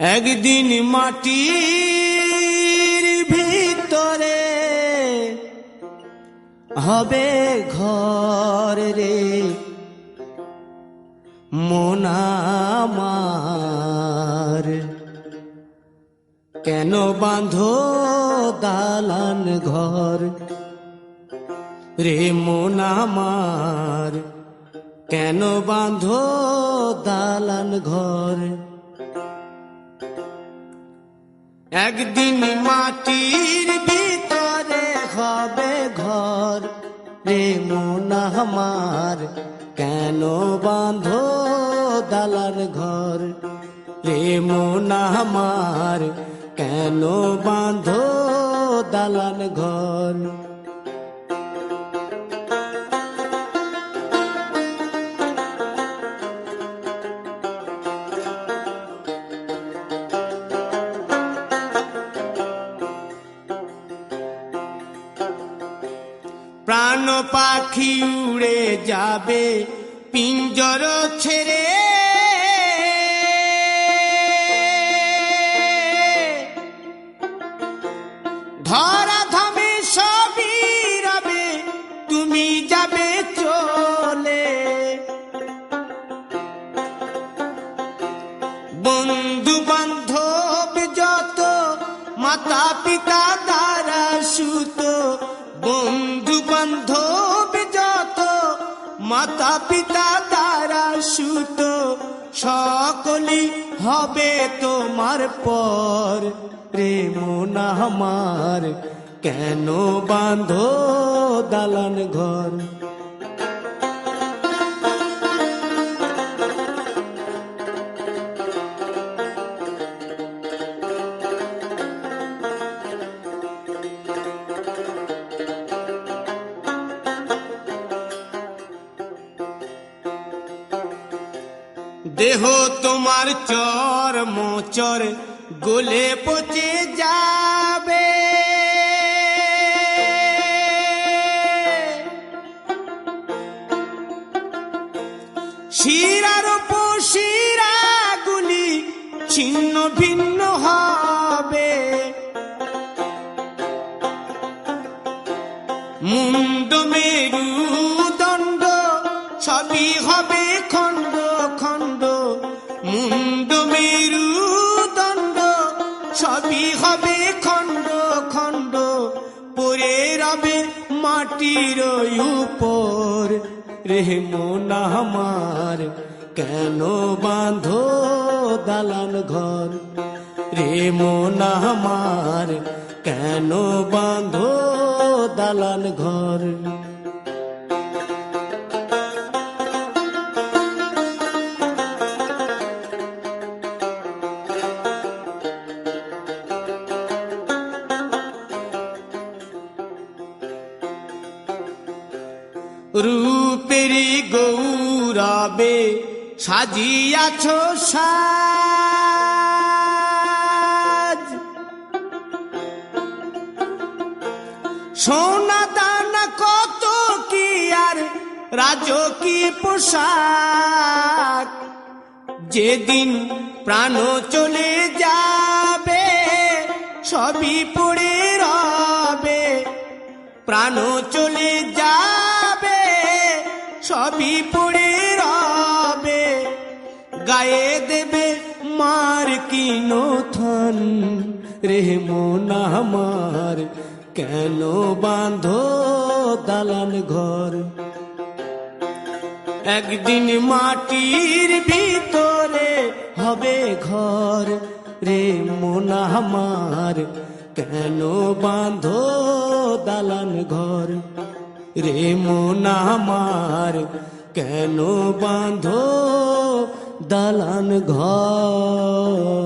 একদিন মাটির ভিতরে হবে ঘর রে মন আমার, কেন বাঁধো দালান ঘর রে মন আমার, কেন বাঁধো দালান ঘর। একদিন মাটির ভিতরে হবে ঘর রে মন আমার, কেন বাঁধো দালান ঘর রে মন আমার, কেন বাঁধো দালান ঘর। প্রাণ পাখি উড়ে যাবে পিঞ্জর ছেড়ে, ধরা ধামে সবই রবে তুমি যাবে চলে। বন্ধু বান্ধব যত মাতা পিতা দ্বারা সুত, বন্ধু বান্ধব যত মাতা পিতা দ্বারা সুত, সকলই হবে তোমার পর রে মন আমার, কেন বাঁধো দালান ঘর। দেহ তোমার চর মোচর গলে পচে যাবে, শিরার উপশিরা গুলি ছিন্ন ভিন্ন হবে, মুন্ড মেরুদণ্ড সবই হবে খণ্ড খণ্ড, মুন্ড মেরুদণ্ড সবই হবে খণ্ড খণ্ড, পড়ে রবে মাটির উপর রে মন আমার, কেন বাঁধো দালান ঘর রে মন আমার, কেন বাঁধো দালান ঘর। রূপেরি গৌরবে সাজিয়াছ সাজ, সোনা দানা কত কি আর রাজকীয় পোশাক, যেদিন প্রাণ চলে যাবে সবই পড়ে রবে, প্রাণ চলে যাবে সবই পড়ে রবে, গায়ে দেবে মার কিনো থান রে মন আমার, কেন বাঁধো দালান ঘর। একদিন মাটির ভিতরে হবে ঘর রে মন আমার, কেন বাঁধো দালান ঘর রে মন আমার, কেন বাঁধো দালান ঘর।